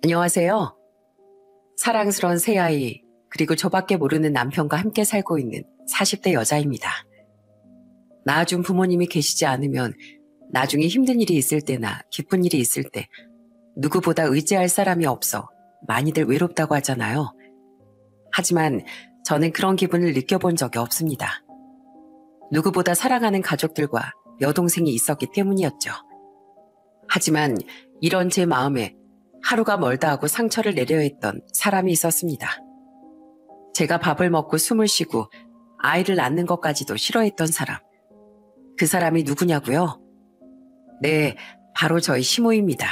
안녕하세요. 사랑스러운 새아이, 그리고 저밖에 모르는 남편과 함께 살고 있는 40대 여자입니다. 낳아준 부모님이 계시지 않으면 나중에 힘든 일이 있을 때나 기쁜 일이 있을 때 누구보다 의지할 사람이 없어 많이들 외롭다고 하잖아요. 하지만 저는 그런 기분을 느껴본 적이 없습니다. 누구보다 사랑하는 가족들과 여동생이 있었기 때문이었죠. 하지만 이런 제 마음에 하루가 멀다 하고 상처를 내려 했던 사람이 있었습니다. 제가 밥을 먹고 숨을 쉬고 아이를 낳는 것까지도 싫어했던 사람. 그 사람이 누구냐고요? 네, 바로 저희 시모입니다.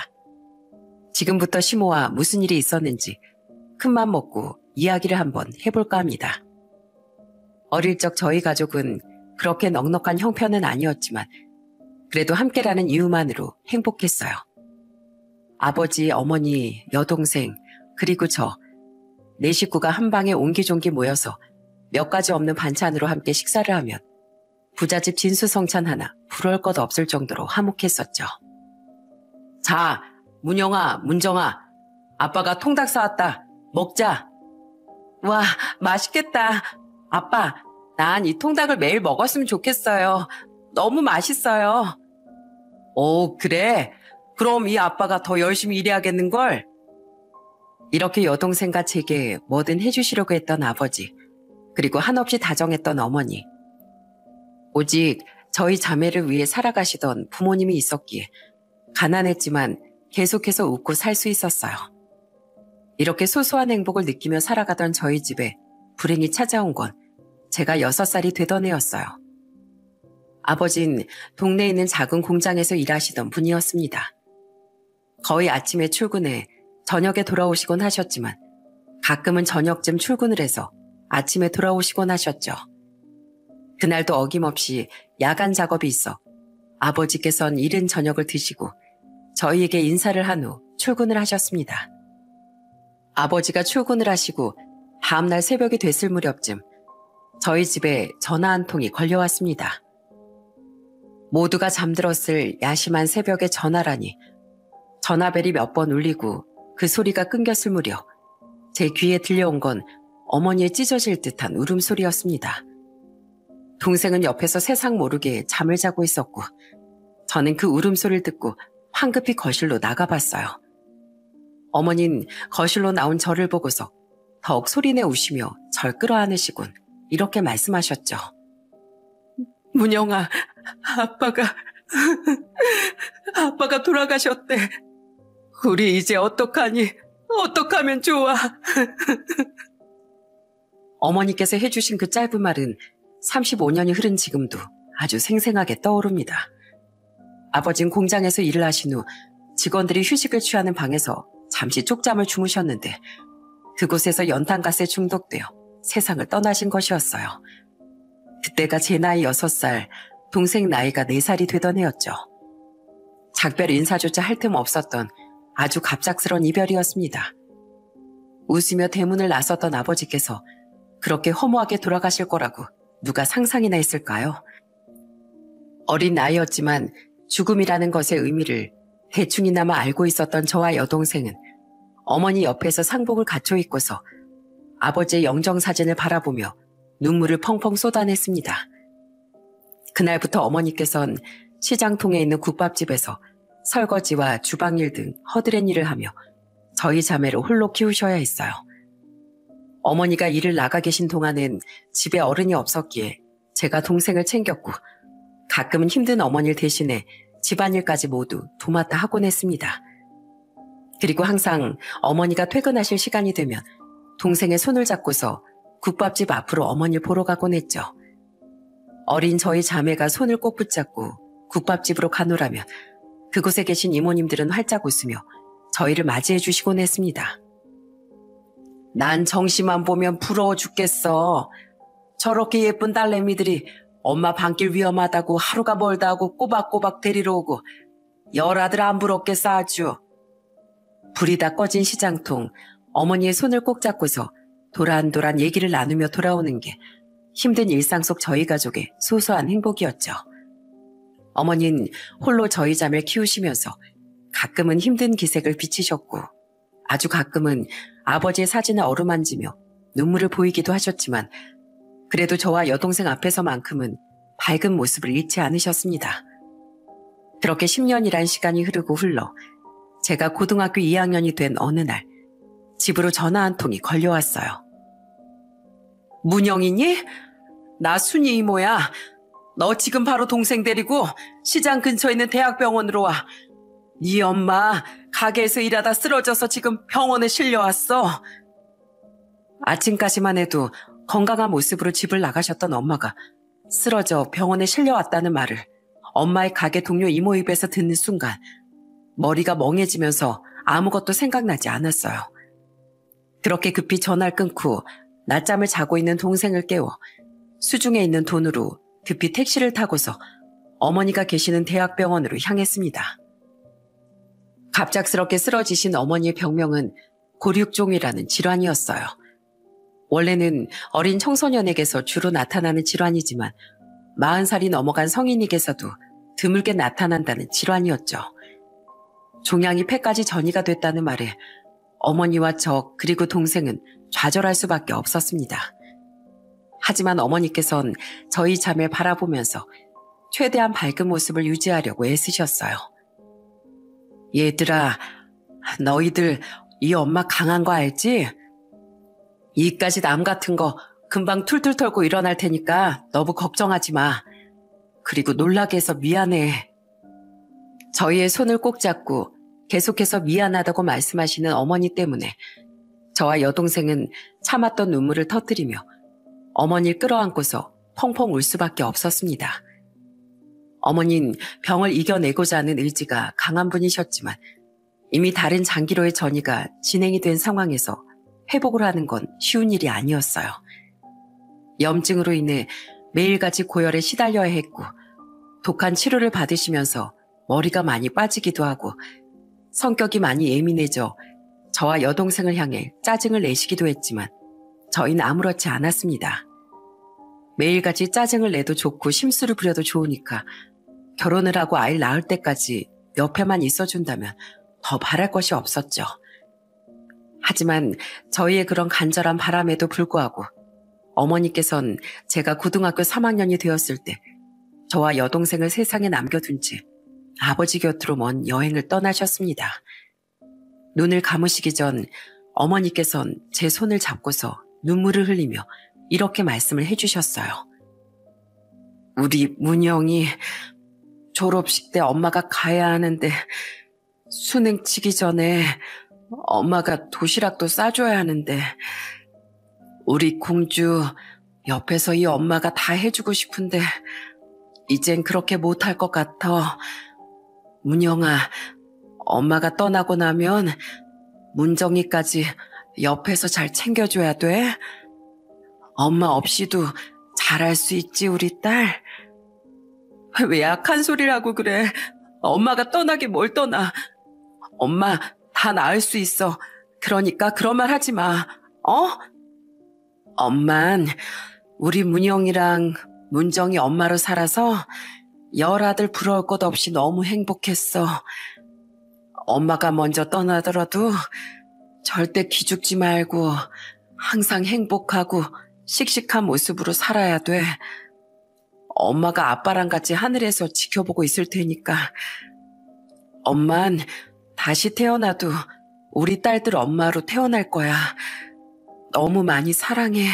지금부터 시모와 무슨 일이 있었는지 큰맘 먹고 이야기를 한번 해볼까 합니다. 어릴 적 저희 가족은 그렇게 넉넉한 형편은 아니었지만 그래도 함께라는 이유만으로 행복했어요. 아버지, 어머니, 여동생, 그리고 저, 네 식구가 한 방에 옹기종기 모여서 몇 가지 없는 반찬으로 함께 식사를 하면 부잣집 진수성찬 하나 부러울 것 없을 정도로 화목했었죠. 자, 문영아, 문정아, 아빠가 통닭 사왔다. 먹자. 와, 맛있겠다. 아빠, 난 이 통닭을 매일 먹었으면 좋겠어요. 너무 맛있어요. 오, 그래? 그럼 이 아빠가 더 열심히 일해야겠는걸? 이렇게 여동생과 제게 뭐든 해주시려고 했던 아버지, 그리고 한없이 다정했던 어머니. 오직 저희 자매를 위해 살아가시던 부모님이 있었기에 가난했지만 계속해서 웃고 살 수 있었어요. 이렇게 소소한 행복을 느끼며 살아가던 저희 집에 불행이 찾아온 건 제가 6살이 되던 해였어요. 아버진 동네에 있는 작은 공장에서 일하시던 분이었습니다. 거의 아침에 출근해 저녁에 돌아오시곤 하셨지만 가끔은 저녁쯤 출근을 해서 아침에 돌아오시곤 하셨죠. 그날도 어김없이 야간 작업이 있어 아버지께선 이른 저녁을 드시고 저희에게 인사를 한 후 출근을 하셨습니다. 아버지가 출근을 하시고 다음날 새벽이 됐을 무렵쯤 저희 집에 전화 한 통이 걸려왔습니다. 모두가 잠들었을 야심한 새벽에 전화라니 전화벨이 몇 번 울리고 그 소리가 끊겼을 무렵 제 귀에 들려온 건 어머니의 찢어질 듯한 울음소리였습니다. 동생은 옆에서 세상 모르게 잠을 자고 있었고 저는 그 울음소리를 듣고 황급히 거실로 나가봤어요. 어머니는 거실로 나온 저를 보고서 더욱 소리내 우시며 절 끌어안으시곤 이렇게 말씀하셨죠. 문영아, 아빠가 돌아가셨대. 우리 이제 어떡하니? 어떡하면 좋아? 어머니께서 해주신 그 짧은 말은 35년이 흐른 지금도 아주 생생하게 떠오릅니다. 아버진 공장에서 일을 하신 후 직원들이 휴식을 취하는 방에서 잠시 쪽잠을 주무셨는데 그곳에서 연탄가스에 중독되어 세상을 떠나신 것이었어요. 그때가 제 나이 6살, 동생 나이가 4살이 되던 해였죠. 작별 인사조차 할 틈 없었던 아주 갑작스런 이별이었습니다. 웃으며 대문을 나섰던 아버지께서 그렇게 허무하게 돌아가실 거라고 누가 상상이나 했을까요? 어린 나이였지만 죽음이라는 것의 의미를 대충이나마 알고 있었던 저와 여동생은 어머니 옆에서 상복을 갖춰 입고서 아버지의 영정사진을 바라보며 눈물을 펑펑 쏟아냈습니다. 그날부터 어머니께선 시장통에 있는 국밥집에서 설거지와 주방일 등 허드렛 일을 하며 저희 자매를 홀로 키우셔야 했어요. 어머니가 일을 나가 계신 동안은 집에 어른이 없었기에 제가 동생을 챙겼고 가끔은 힘든 어머니를 대신해 집안일까지 모두 도맡아 하곤 했습니다. 그리고 항상 어머니가 퇴근하실 시간이 되면 동생의 손을 잡고서 국밥집 앞으로 어머니를 보러 가곤 했죠. 어린 저희 자매가 손을 꼭 붙잡고 국밥집으로 가노라면 그곳에 계신 이모님들은 활짝 웃으며 저희를 맞이해 주시곤 했습니다. 난 정씨만 보면 부러워 죽겠어. 저렇게 예쁜 딸내미들이 엄마 밤길 위험하다고 하루가 멀다 하고 꼬박꼬박 데리러 오고 열아들 안 부럽겠어 아주. 불이 다 꺼진 시장통, 어머니의 손을 꼭 잡고서 도란도란 얘기를 나누며 돌아오는 게 힘든 일상 속 저희 가족의 소소한 행복이었죠. 어머니는 홀로 저희 자매를 키우시면서 가끔은 힘든 기색을 비치셨고 아주 가끔은 아버지의 사진을 어루만지며 눈물을 보이기도 하셨지만 그래도 저와 여동생 앞에서만큼은 밝은 모습을 잃지 않으셨습니다. 그렇게 10년이란 시간이 흐르고 흘러 제가 고등학교 2학년이 된 어느 날 집으로 전화 한 통이 걸려왔어요. 문영이니? 나 순이 이모야. 너 지금 바로 동생 데리고 시장 근처에 있는 대학병원으로 와. 네 엄마 가게에서 일하다 쓰러져서 지금 병원에 실려왔어. 아침까지만 해도 건강한 모습으로 집을 나가셨던 엄마가 쓰러져 병원에 실려왔다는 말을 엄마의 가게 동료 이모 입에서 듣는 순간 머리가 멍해지면서 아무것도 생각나지 않았어요. 그렇게 급히 전화를 끊고 낮잠을 자고 있는 동생을 깨워 수중에 있는 돈으로 급히 택시를 타고서 어머니가 계시는 대학병원으로 향했습니다. 갑작스럽게 쓰러지신 어머니의 병명은 고륙종이라는 질환이었어요. 원래는 어린 청소년에게서 주로 나타나는 질환이지만 40살이 넘어간 성인에게서도 드물게 나타난다는 질환이었죠. 종양이 폐까지 전이가 됐다는 말에 어머니와 저 그리고 동생은 좌절할 수밖에 없었습니다. 하지만 어머니께선 저희 자매 바라보면서 최대한 밝은 모습을 유지하려고 애쓰셨어요. 얘들아, 너희들 이 엄마 강한 거 알지? 이까지 남 같은 거 금방 툴툴 털고 일어날 테니까 너무 걱정하지 마. 그리고 놀라게 해서 미안해. 저희의 손을 꼭 잡고 계속해서 미안하다고 말씀하시는 어머니 때문에 저와 여동생은 참았던 눈물을 터뜨리며 어머니를 끌어안고서 펑펑 울 수밖에 없었습니다. 어머니는 병을 이겨내고자 하는 의지가 강한 분이셨지만 이미 다른 장기로의 전이가 진행이 된 상황에서 회복을 하는 건 쉬운 일이 아니었어요. 염증으로 인해 매일같이 고열에 시달려야 했고 독한 치료를 받으시면서 머리가 많이 빠지기도 하고 성격이 많이 예민해져 저와 여동생을 향해 짜증을 내시기도 했지만 저희는 아무렇지 않았습니다. 매일같이 짜증을 내도 좋고 심술을 부려도 좋으니까 결혼을 하고 아이를 낳을 때까지 옆에만 있어준다면 더 바랄 것이 없었죠. 하지만 저희의 그런 간절한 바람에도 불구하고 어머니께선 제가 고등학교 3학년이 되었을 때 저와 여동생을 세상에 남겨둔 채 아버지 곁으로 먼 여행을 떠나셨습니다. 눈을 감으시기 전 어머니께선 제 손을 잡고서 눈물을 흘리며 이렇게 말씀을 해주셨어요. 우리 문영이 졸업식 때 엄마가 가야 하는데 수능 치기 전에 엄마가 도시락도 싸줘야 하는데 우리 공주 옆에서 이 엄마가 다 해주고 싶은데 이젠 그렇게 못할 것 같아. 문영아, 엄마가 떠나고 나면 문정이까지 옆에서 잘 챙겨줘야 돼. 엄마 없이도 잘할 수 있지 우리 딸. 왜 약한 소리를 하고 그래. 엄마가 떠나긴 뭘 떠나. 엄마 다 나을 수 있어. 그러니까 그런 말 하지 마. 어? 엄만 우리 문영이랑 문정이 엄마로 살아서 열아들 부러울 것 없이 너무 행복했어. 엄마가 먼저 떠나더라도 절대 기죽지 말고 항상 행복하고 씩씩한 모습으로 살아야 돼. 엄마가 아빠랑 같이 하늘에서 지켜보고 있을 테니까. 엄만 다시 태어나도 우리 딸들 엄마로 태어날 거야. 너무 많이 사랑해.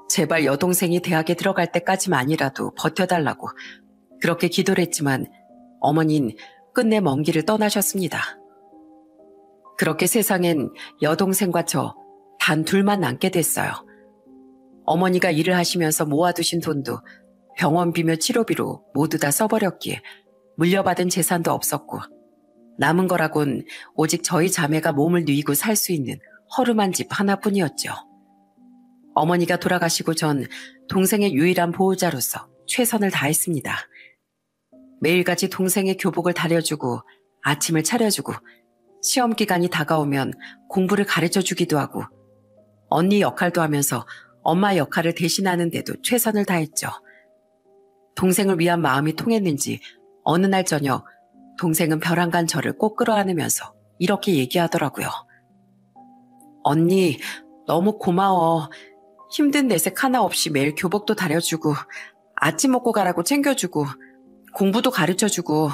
제발 여동생이 대학에 들어갈 때까지만이라도 버텨달라고 그렇게 기도를 했지만 어머니는 끝내 먼 길을 떠나셨습니다. 그렇게 세상엔 여동생과 저 단 둘만 남게 됐어요. 어머니가 일을 하시면서 모아두신 돈도 병원비며 치료비로 모두 다 써버렸기에 물려받은 재산도 없었고 남은 거라곤 오직 저희 자매가 몸을 누이고 살 수 있는 허름한 집 하나뿐이었죠. 어머니가 돌아가시고 전 동생의 유일한 보호자로서 최선을 다했습니다. 매일같이 동생의 교복을 다려주고 아침을 차려주고 시험 기간이 다가오면 공부를 가르쳐주기도 하고 언니 역할도 하면서 엄마 역할을 대신하는 데도 최선을 다했죠. 동생을 위한 마음이 통했는지 어느 날 저녁 동생은 벼랑간 저를 꼭 끌어안으면서 이렇게 얘기하더라고요. 언니, 너무 고마워. 힘든 내색 하나 없이 매일 교복도 다려주고 아침 먹고 가라고 챙겨주고 공부도 가르쳐주고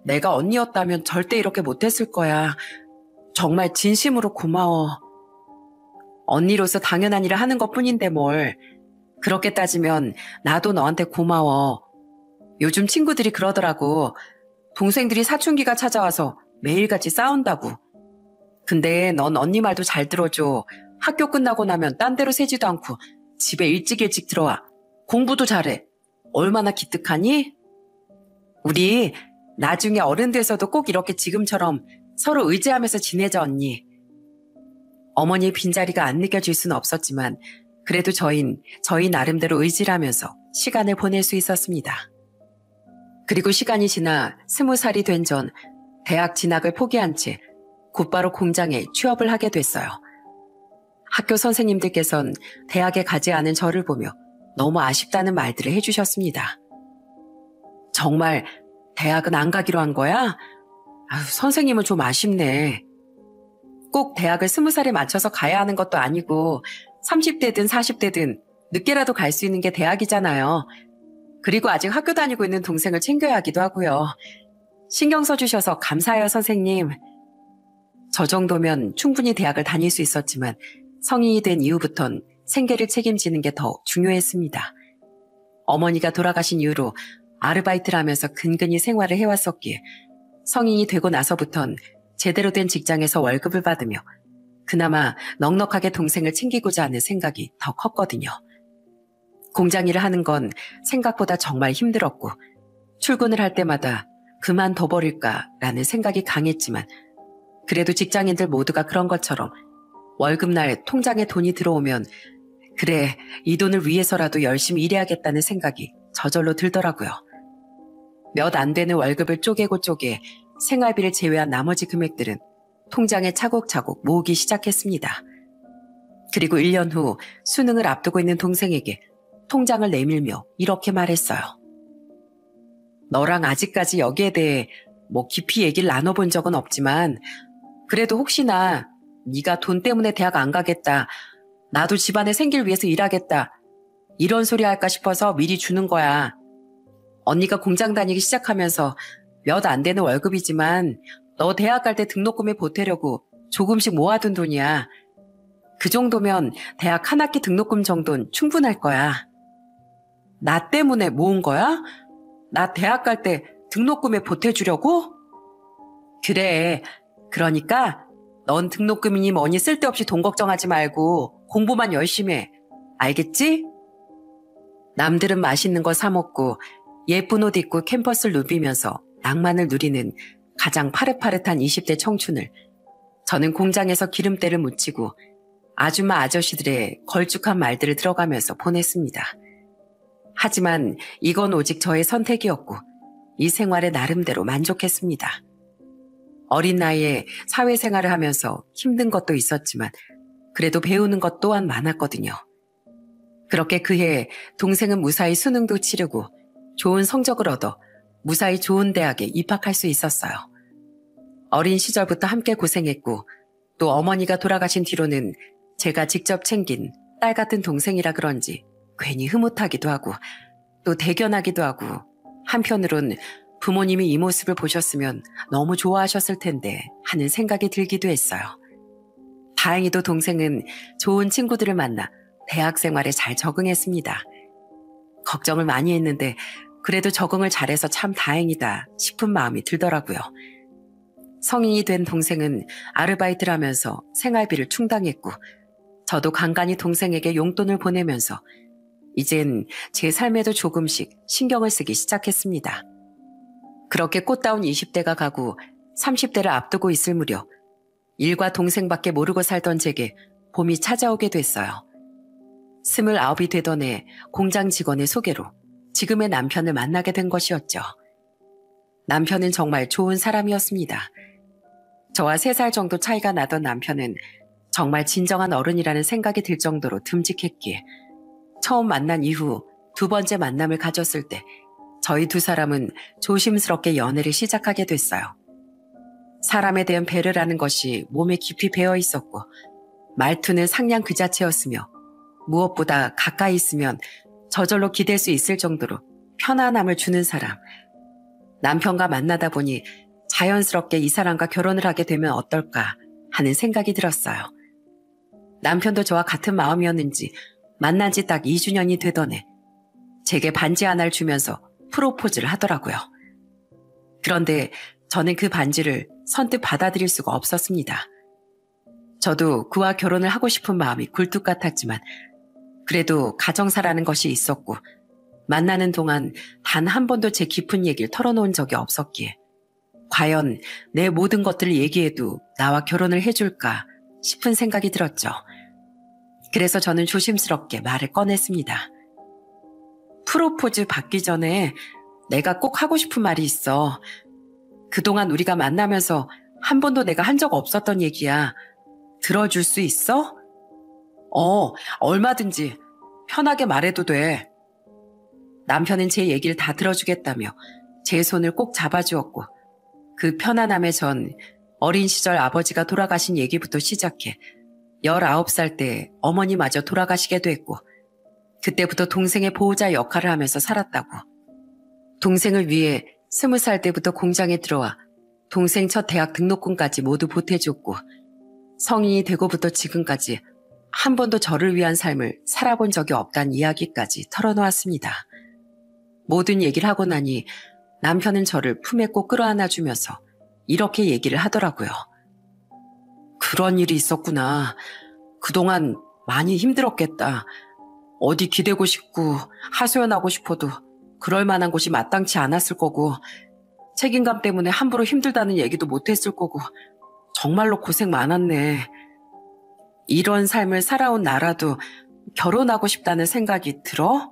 내가 언니였다면 절대 이렇게 못했을 거야. 정말 진심으로 고마워. 언니로서 당연한 일을 하는 것뿐인데 뭘. 그렇게 따지면 나도 너한테 고마워. 요즘 친구들이 그러더라고. 동생들이 사춘기가 찾아와서 매일같이 싸운다고. 근데 넌 언니 말도 잘 들어줘. 학교 끝나고 나면 딴 데로 새지도 않고 집에 일찍 들어와. 공부도 잘해. 얼마나 기특하니? 우리 나중에 어른 돼서도 꼭 이렇게 지금처럼 서로 의지하면서 지내자 언니. 어머니의 빈자리가 안 느껴질 수는 없었지만 그래도 저희 나름대로 의지를 하면서 시간을 보낼 수 있었습니다. 그리고 시간이 지나 20살이 된 전 대학 진학을 포기한 채 곧바로 공장에 취업을 하게 됐어요. 학교 선생님들께선 대학에 가지 않은 저를 보며 너무 아쉽다는 말들을 해주셨습니다. 정말 대학은 안 가기로 한 거야? 아유, 선생님은 좀 아쉽네. 꼭 대학을 20살에 맞춰서 가야 하는 것도 아니고 30대든 40대든 늦게라도 갈 수 있는 게 대학이잖아요. 그리고 아직 학교 다니고 있는 동생을 챙겨야 하기도 하고요. 신경 써주셔서 감사해요, 선생님. 저 정도면 충분히 대학을 다닐 수 있었지만 성인이 된 이후부턴 생계를 책임지는 게 더 중요했습니다. 어머니가 돌아가신 이후로 아르바이트를 하면서 근근히 생활을 해왔었기에 성인이 되고 나서부턴 제대로 된 직장에서 월급을 받으며 그나마 넉넉하게 동생을 챙기고자 하는 생각이 더 컸거든요. 공장 일을 하는 건 생각보다 정말 힘들었고 출근을 할 때마다 그만둬버릴까라는 생각이 강했지만 그래도 직장인들 모두가 그런 것처럼 월급날 통장에 돈이 들어오면 그래, 이 돈을 위해서라도 열심히 일해야겠다는 생각이 저절로 들더라고요. 몇 안 되는 월급을 쪼개고 쪼개 생활비를 제외한 나머지 금액들은 통장에 차곡차곡 모으기 시작했습니다. 그리고 1년 후 수능을 앞두고 있는 동생에게 통장을 내밀며 이렇게 말했어요. 너랑 아직까지 여기에 대해 깊이 얘기를 나눠본 적은 없지만 그래도 혹시나 네가 돈 때문에 대학 안 가겠다, 나도 집안의 생계를 위해서 일하겠다 이런 소리 할까 싶어서 미리 주는 거야. 언니가 공장 다니기 시작하면서 몇 안 되는 월급이지만 너 대학 갈 때 등록금에 보태려고 조금씩 모아둔 돈이야. 그 정도면 대학 한 학기 등록금 정도는 충분할 거야. 나 때문에 모은 거야? 나 대학 갈 때 등록금에 보태주려고? 그래. 그러니까 넌 등록금이니 뭐니 쓸데없이 돈 걱정하지 말고 공부만 열심히 해. 알겠지? 남들은 맛있는 거 사 먹고 예쁜 옷 입고 캠퍼스를 누비면서 낭만을 누리는 가장 파릇파릇한 20대 청춘을 저는 공장에서 기름때를 묻히고 아줌마 아저씨들의 걸쭉한 말들을 들어가면서 보냈습니다. 하지만 이건 오직 저의 선택이었고 이 생활에 나름대로 만족했습니다. 어린 나이에 사회생활을 하면서 힘든 것도 있었지만 그래도 배우는 것 또한 많았거든요. 그렇게 그해 동생은 무사히 수능도 치르고 좋은 성적을 얻어 무사히 좋은 대학에 입학할 수 있었어요. 어린 시절부터 함께 고생했고 또 어머니가 돌아가신 뒤로는 제가 직접 챙긴 딸 같은 동생이라 그런지 괜히 흐뭇하기도 하고 또 대견하기도 하고 한편으론 부모님이 이 모습을 보셨으면 너무 좋아하셨을 텐데 하는 생각이 들기도 했어요. 다행히도 동생은 좋은 친구들을 만나 대학 생활에 잘 적응했습니다. 걱정을 많이 했는데 그래도 적응을 잘해서 참 다행이다 싶은 마음이 들더라고요. 성인이 된 동생은 아르바이트를 하면서 생활비를 충당했고 저도 간간히 동생에게 용돈을 보내면서 이젠 제 삶에도 조금씩 신경을 쓰기 시작했습니다. 그렇게 꽃다운 20대가 가고 30대를 앞두고 있을 무렵 일과 동생밖에 모르고 살던 제게 봄이 찾아오게 됐어요. 29이 되던 해 공장 직원의 소개로 지금의 남편을 만나게 된 것이었죠. 남편은 정말 좋은 사람이었습니다. 저와 3살 정도 차이가 나던 남편은 정말 진정한 어른이라는 생각이 들 정도로 듬직했기에 처음 만난 이후 2번째 만남을 가졌을 때 저희 두 사람은 조심스럽게 연애를 시작하게 됐어요. 사람에 대한 배려라는 것이 몸에 깊이 배어 있었고 말투는 상냥 그 자체였으며 무엇보다 가까이 있으면 저절로 기댈 수 있을 정도로 편안함을 주는 사람. 남편과 만나다 보니 자연스럽게 이 사람과 결혼을 하게 되면 어떨까 하는 생각이 들었어요. 남편도 저와 같은 마음이었는지 만난 지 딱 2주년이 되던 해 제게 반지 하나를 주면서 프로포즈를 하더라고요. 그런데 저는 그 반지를 선뜻 받아들일 수가 없었습니다. 저도 그와 결혼을 하고 싶은 마음이 굴뚝 같았지만 그래도 가정사라는 것이 있었고 만나는 동안 단 한 번도 제 깊은 얘기를 털어놓은 적이 없었기에 과연 내 모든 것들을 얘기해도 나와 결혼을 해줄까 싶은 생각이 들었죠. 그래서 저는 조심스럽게 말을 꺼냈습니다. 프로포즈 받기 전에 내가 꼭 하고 싶은 말이 있어. 그동안 우리가 만나면서 한 번도 내가 한 적 없었던 얘기야. 들어줄 수 있어? 얼마든지 편하게 말해도 돼. 남편은 제 얘기를 다 들어주겠다며 제 손을 꼭 잡아주었고 그 편안함에 전 어린 시절 아버지가 돌아가신 얘기부터 시작해 19살 때 어머니마저 돌아가시게도 했고 그때부터 동생의 보호자 역할을 하면서 살았다고. 동생을 위해 20살 때부터 공장에 들어와 동생 첫 대학 등록금까지 모두 보태줬고 성인이 되고부터 지금까지 한 번도 저를 위한 삶을 살아본 적이 없다는 이야기까지 털어놓았습니다. 모든 얘기를 하고 나니 남편은 저를 품에 꼭 끌어안아주면서 이렇게 얘기를 하더라고요. 그런 일이 있었구나. 그동안 많이 힘들었겠다. 어디 기대고 싶고 하소연하고 싶어도 그럴 만한 곳이 마땅치 않았을 거고 책임감 때문에 함부로 힘들다는 얘기도 못했을 거고 정말로 고생 많았네. 이런 삶을 살아온 나라도 결혼하고 싶다는 생각이 들어?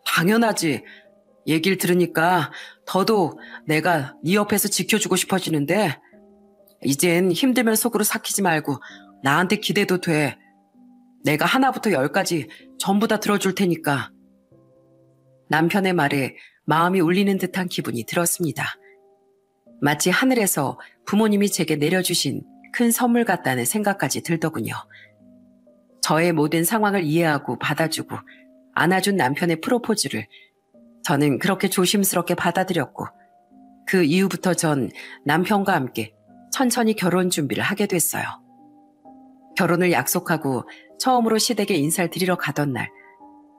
당연하지. 얘기를 들으니까 더더욱 내가 네 옆에서 지켜주고 싶어지는데 이젠 힘들면 속으로 삭히지 말고 나한테 기대도 돼. 내가 하나부터 10까지 전부 다 들어줄 테니까. 남편의 말에 마음이 울리는 듯한 기분이 들었습니다. 마치 하늘에서 부모님이 제게 내려주신 큰 선물 같다는 생각까지 들더군요. 저의 모든 상황을 이해하고 받아주고 안아준 남편의 프로포즈를 저는 그렇게 조심스럽게 받아들였고 그 이후부터 전 남편과 함께 천천히 결혼 준비를 하게 됐어요. 결혼을 약속하고 처음으로 시댁에 인사를 드리러 가던 날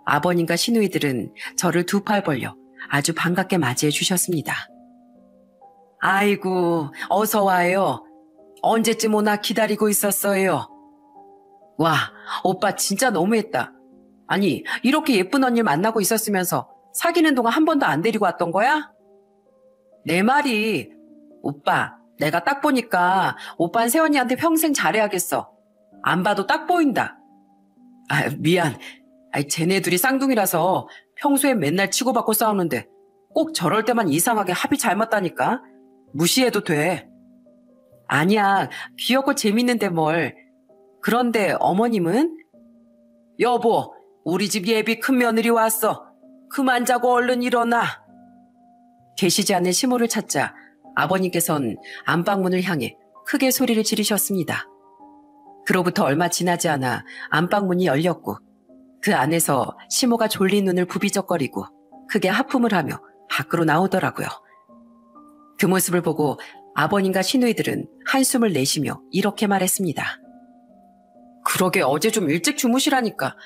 아버님과 시누이들은 저를 두 팔 벌려 아주 반갑게 맞이해 주셨습니다. 아이고, 어서 와요. 언제쯤 오나 기다리고 있었어요. 와, 오빠 진짜 너무했다. 아니, 이렇게 예쁜 언니를 만나고 있었으면서 사귀는 동안 한 번도 안 데리고 왔던 거야? 내 말이, 오빠, 내가 딱 보니까 오빠는 새언니한테 평생 잘해야겠어. 안 봐도 딱 보인다. 아, 미안. 쟤네 둘이 쌍둥이라서 평소엔 맨날 치고받고 싸우는데 꼭 저럴 때만 이상하게 합이 잘 맞다니까. 무시해도 돼. 아니야, 귀엽고 재밌는데 뭘. 그런데 어머님은? 여보, 우리 집 예비 큰 며느리 왔어. 그만 자고 얼른 일어나. 계시지 않는 시모를 찾자 아버님께선 안방문을 향해 크게 소리를 지르셨습니다. 그로부터 얼마 지나지 않아 안방문이 열렸고 그 안에서 시모가 졸린 눈을 부비적거리고 크게 하품을 하며 밖으로 나오더라고요. 그 모습을 보고 아버님과 시누이들은 한숨을 내쉬며 이렇게 말했습니다. 그러게 어제 좀 일찍 주무시라니까.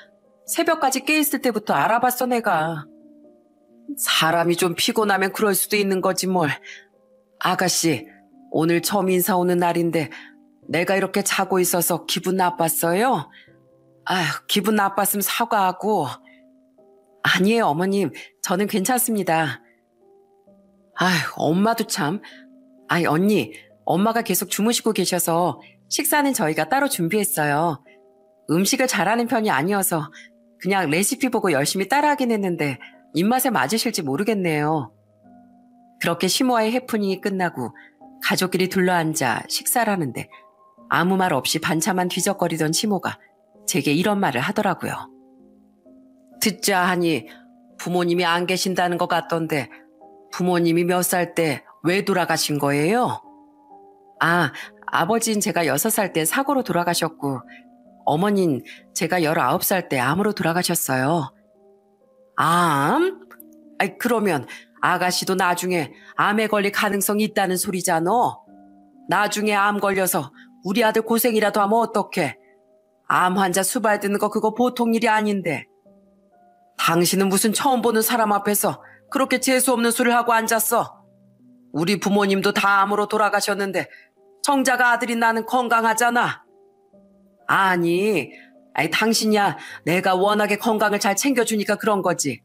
새벽까지 깨있을 때부터 알아봤어 내가. 사람이 좀 피곤하면 그럴 수도 있는 거지 뭘. 아가씨, 오늘 처음 인사 오는 날인데 내가 이렇게 자고 있어서 기분 나빴어요? 아휴, 기분 나빴으면 사과하고. 아니에요 어머님, 저는 괜찮습니다. 아휴, 엄마도 참. 아이 언니, 엄마가 계속 주무시고 계셔서 식사는 저희가 따로 준비했어요. 음식을 잘하는 편이 아니어서 그냥 레시피 보고 열심히 따라하긴 했는데 입맛에 맞으실지 모르겠네요. 그렇게 시모와의 해프닝이 끝나고 가족끼리 둘러앉아 식사를 하는데 아무 말 없이 반차만 뒤적거리던 시모가 제게 이런 말을 하더라고요. 듣자 하니 부모님이 안 계신다는 것 같던데 부모님이 몇 살 때 왜 돌아가신 거예요? 아, 아버지는 제가 6살 때 사고로 돌아가셨고 어머닌 제가 19살 때 암으로 돌아가셨어요. 암? 아이, 그러면 아가씨도 나중에 암에 걸릴 가능성이 있다는 소리잖아. 나중에 암 걸려서 우리 아들 고생이라도 하면 어떡해. 암 환자 수발 드는 거 그거 보통 일이 아닌데. 당신은 무슨 처음 보는 사람 앞에서 그렇게 재수없는 소리를 하고 앉았어. 우리 부모님도 다 암으로 돌아가셨는데 정작 아들인 나는 건강하잖아. 아니, 당신이야 내가 워낙에 건강을 잘 챙겨주니까 그런 거지.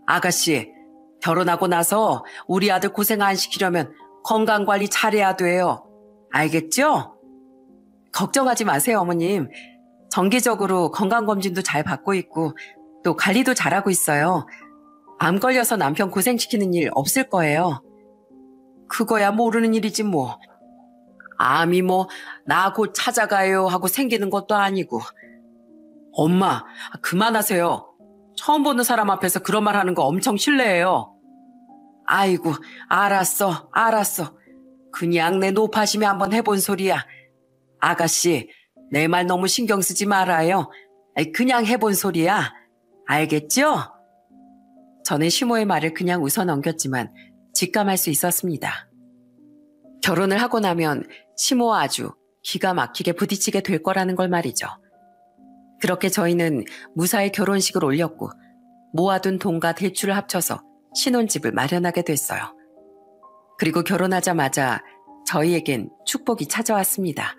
아가씨, 결혼하고 나서 우리 아들 고생 안 시키려면 건강관리 잘해야 돼요. 알겠죠? 걱정하지 마세요, 어머님. 정기적으로 건강검진도 잘 받고 있고 또 관리도 잘하고 있어요. 암 걸려서 남편 고생시키는 일 없을 거예요. 그거야 모르는 일이지 뭐. 암이 뭐 나 곧 찾아가요 하고 생기는 것도 아니고. 엄마, 그만하세요. 처음 보는 사람 앞에서 그런 말 하는 거 엄청 실례해요. 아이고, 알았어. 그냥 내 노파심에 한번 해본 소리야. 아가씨, 내 말 너무 신경 쓰지 말아요. 그냥 해본 소리야. 알겠죠? 저는 시모의 말을 그냥 웃어 넘겼지만 직감할 수 있었습니다. 결혼을 하고 나면 시모와 아주 기가 막히게 부딪히게 될 거라는 걸 말이죠. 그렇게 저희는 무사히 결혼식을 올렸고 모아둔 돈과 대출을 합쳐서 신혼집을 마련하게 됐어요. 그리고 결혼하자마자 저희에겐 축복이 찾아왔습니다.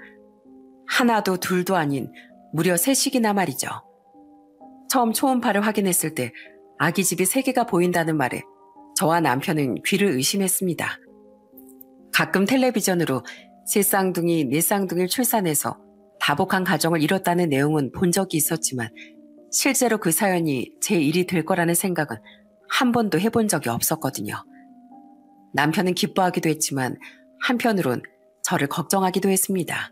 하나도 둘도 아닌 무려 3씩이나 말이죠. 처음 초음파를 확인했을 때 아기 집이 3개가 보인다는 말에 저와 남편은 귀를 의심했습니다. 가끔 텔레비전으로 세 쌍둥이, 네 쌍둥이를 출산해서 다복한 가정을 이뤘다는 내용은 본 적이 있었지만 실제로 그 사연이 제 일이 될 거라는 생각은 한 번도 해본 적이 없었거든요. 남편은 기뻐하기도 했지만 한편으론 저를 걱정하기도 했습니다.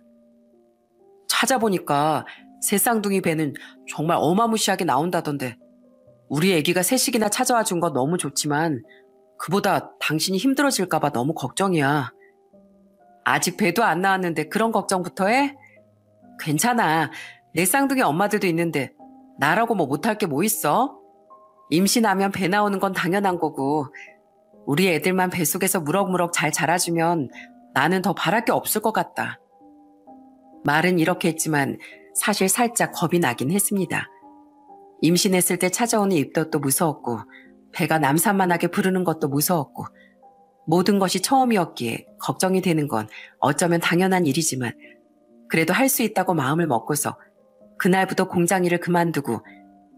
찾아보니까 세 쌍둥이 배는 정말 어마무시하게 나온다던데 우리 애기가 3씩이나 찾아와 준 건 너무 좋지만 그보다 당신이 힘들어질까 봐 너무 걱정이야. 아직 배도 안 나왔는데 그런 걱정부터 해? 괜찮아. 내 쌍둥이 엄마들도 있는데 나라고 뭐 못할 게 뭐 있어? 임신하면 배 나오는 건 당연한 거고 우리 애들만 뱃속에서 무럭무럭 잘 자라주면 나는 더 바랄 게 없을 것 같다. 말은 이렇게 했지만 사실 살짝 겁이 나긴 했습니다. 임신했을 때 찾아오는 입덧도 무서웠고 배가 남산만하게 부르는 것도 무서웠고 모든 것이 처음이었기에 걱정이 되는 건 어쩌면 당연한 일이지만 그래도 할 수 있다고 마음을 먹고서 그날부터 공장 일을 그만두고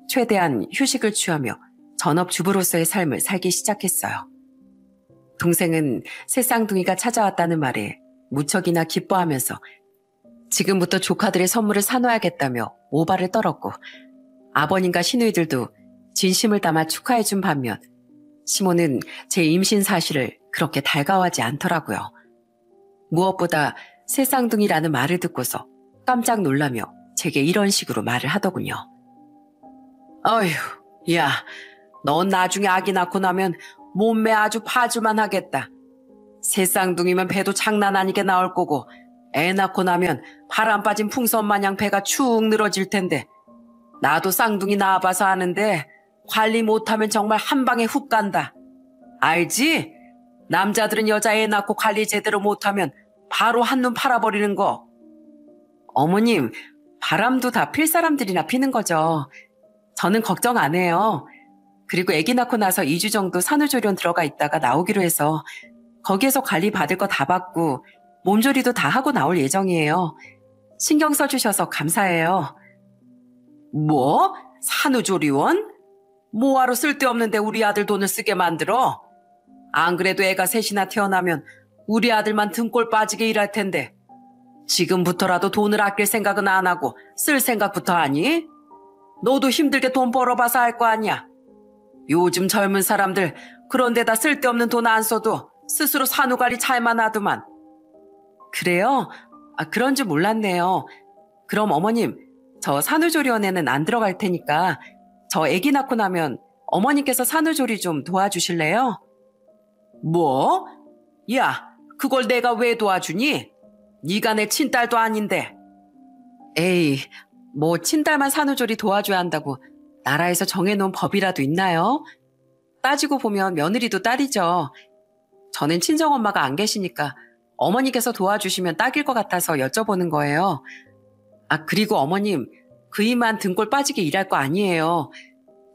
최대한 휴식을 취하며 전업주부로서의 삶을 살기 시작했어요. 동생은 새 쌍둥이가 찾아왔다는 말에 무척이나 기뻐하면서 지금부터 조카들의 선물을 사놔야겠다며 오발을 떨었고 아버님과 시누이들도 진심을 담아 축하해준 반면 시모는 제 임신 사실을 그렇게 달가워하지 않더라고요. 무엇보다 새 쌍둥이라는 말을 듣고서 깜짝 놀라며 제게 이런 식으로 말을 하더군요. 어휴, 야, 넌 나중에 아기 낳고 나면 몸매 아주 파줄만 하겠다. 새 쌍둥이면 배도 장난 아니게 나올 거고 애 낳고 나면 바람 빠진 풍선 마냥 배가 축 늘어질 텐데 나도 쌍둥이 낳아봐서 아는데 관리 못하면 정말 한 방에 훅 간다. 알지? 남자들은 여자 애 낳고 관리 제대로 못하면 바로 한눈 팔아버리는 거. 어머님, 바람도 다 필 사람들이나 피는 거죠. 저는 걱정 안 해요. 그리고 아기 낳고 나서 2주 정도 산후조리원 들어가 있다가 나오기로 해서 거기에서 관리 받을 거 다 받고 몸조리도 다 하고 나올 예정이에요. 신경 써주셔서 감사해요. 뭐? 산후조리원? 뭐하러 쓸데없는데 우리 아들 돈을 쓰게 만들어? 안 그래도 애가 셋이나 태어나면 우리 아들만 등골 빠지게 일할 텐데 지금부터라도 돈을 아낄 생각은 안 하고 쓸 생각부터 하니? 너도 힘들게 돈 벌어봐서 알 거 아니야. 요즘 젊은 사람들 그런 데다 쓸데없는 돈 안 써도 스스로 산후관리 잘만 하더만. 그래요? 그런 줄 몰랐네요. 그럼 어머님, 저 산후조리원에는 안 들어갈 테니까 저 아기 낳고 나면 어머니께서 산후조리 좀 도와주실래요? 뭐? 야, 그걸 내가 왜 도와주니? 네가 내 친딸도 아닌데. 에이, 뭐 친딸만 산후조리 도와줘야 한다고 나라에서 정해놓은 법이라도 있나요? 따지고 보면 며느리도 딸이죠. 저는 친정엄마가 안 계시니까 어머니께서 도와주시면 딱일 것 같아서 여쭤보는 거예요. 아, 그리고 어머님, 그 일만 등골 빠지게 일할 거 아니에요.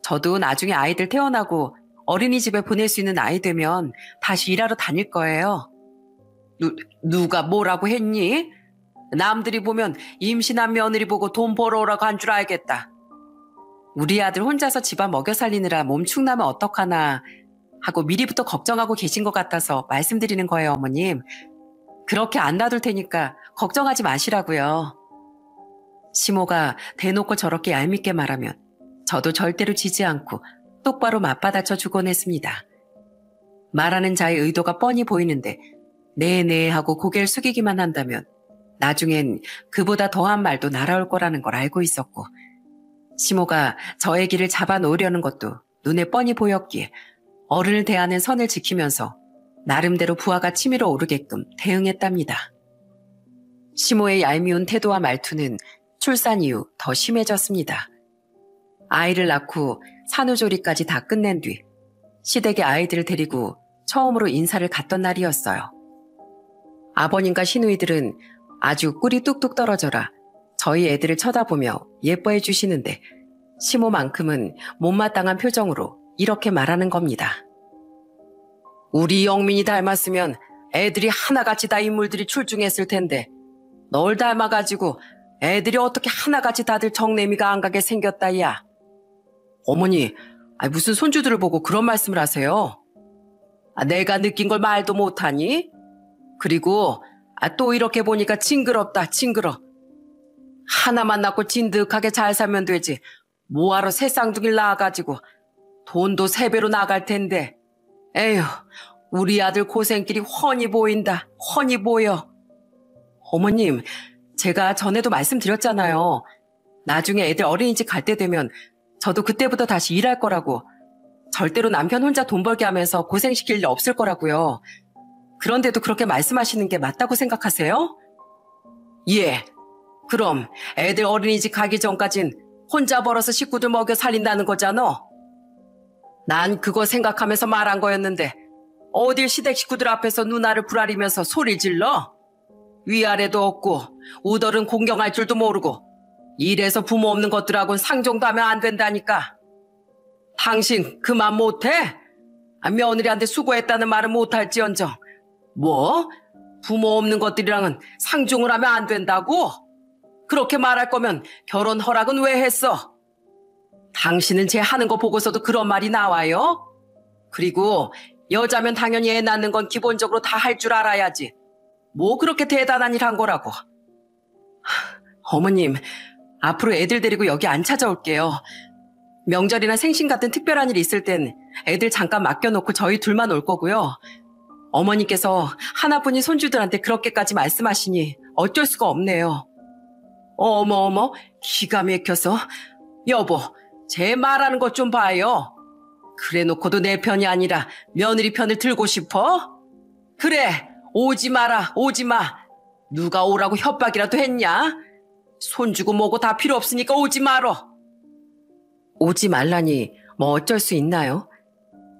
저도 나중에 아이들 태어나고 어린이집에 보낼 수 있는 나이 되면 다시 일하러 다닐 거예요. 누가 뭐라고 했니? 남들이 보면 임신한 며느리 보고 돈 벌어오라고 한 줄 알겠다. 우리 아들 혼자서 집안 먹여 살리느라 몸 축나면 어떡하나 하고 미리부터 걱정하고 계신 것 같아서 말씀드리는 거예요, 어머님. 그렇게 안 놔둘 테니까 걱정하지 마시라고요. 시모가 대놓고 저렇게 얄밉게 말하면 저도 절대로 지지 않고 똑바로 맞받아쳐 주곤 했습니다. 말하는 자의 의도가 뻔히 보이는데 네네 하고 고개를 숙이기만 한다면 나중엔 그보다 더한 말도 날아올 거라는 걸 알고 있었고 시모가 저의 길을 잡아놓으려는 것도 눈에 뻔히 보였기에 어른을 대하는 선을 지키면서 나름대로 부하가 치밀어 오르게끔 대응했답니다. 시모의 얄미운 태도와 말투는 출산 이후 더 심해졌습니다. 아이를 낳고 산후조리까지 다 끝낸 뒤 시댁에 아이들을 데리고 처음으로 인사를 갔던 날이었어요. 아버님과 시누이들은 아주 꿀이 뚝뚝 떨어져라 저희 애들을 쳐다보며 예뻐해 주시는데 시모만큼은 못마땅한 표정으로 이렇게 말하는 겁니다. 우리 영민이 닮았으면 애들이 하나같이 다 인물들이 출중했을 텐데 널 닮아가지고 애들이 어떻게 하나같이 다들 정내미가 안 가게 생겼다 야. 어머니, 무슨 손주들을 보고 그런 말씀을 하세요? 내가 느낀 걸 말도 못하니? 그리고 또 이렇게 보니까 징그럽다 징그러. 하나만 낳고 진득하게 잘 살면 되지. 뭐하러 새 쌍둥이를 낳아가지고 돈도 3배로 나갈 텐데. 에휴, 우리 아들 고생길이 훤히 보인다. 훤히 보여. 어머님, 제가 전에도 말씀드렸잖아요. 나중에 애들 어린이집 갈 때 되면 저도 그때부터 다시 일할 거라고. 절대로 남편 혼자 돈 벌게 하면서 고생시킬 일 없을 거라고요. 그런데도 그렇게 말씀하시는 게 맞다고 생각하세요? 예. 그럼 애들 어린이집 가기 전까진 혼자 벌어서 식구들 먹여 살린다는 거잖아. 난 그거 생각하면서 말한 거였는데 어딜 시댁 식구들 앞에서 누나를 부라리면서 소리 질러? 위아래도 없고 우덜은 공경할 줄도 모르고 이래서 부모 없는 것들하고는 상종도 하면 안 된다니까. 당신 그만 못해? 며느리한테 수고했다는 말은 못할지언정 뭐? 부모 없는 것들이랑은 상종을 하면 안 된다고? 그렇게 말할 거면 결혼 허락은 왜 했어? 당신은 쟤 하는 거 보고서도 그런 말이 나와요? 그리고 여자면 당연히 애 낳는 건 기본적으로 다 할 줄 알아야지. 뭐 그렇게 대단한 일 한 거라고. 어머님, 앞으로 애들 데리고 여기 안 찾아올게요. 명절이나 생신 같은 특별한 일 있을 땐 애들 잠깐 맡겨놓고 저희 둘만 올 거고요. 어머니께서 하나뿐인 손주들한테 그렇게까지 말씀하시니 어쩔 수가 없네요. 어머, 기가 막혀서. 여보, 제 말하는 것 좀 봐요. 그래 놓고도 내 편이 아니라 며느리 편을 들고 싶어? 그래, 오지 마라, 오지 마. 누가 오라고 협박이라도 했냐? 손주고 뭐고 다 필요 없으니까 오지 말어. 오지 말라니 뭐 어쩔 수 있나요?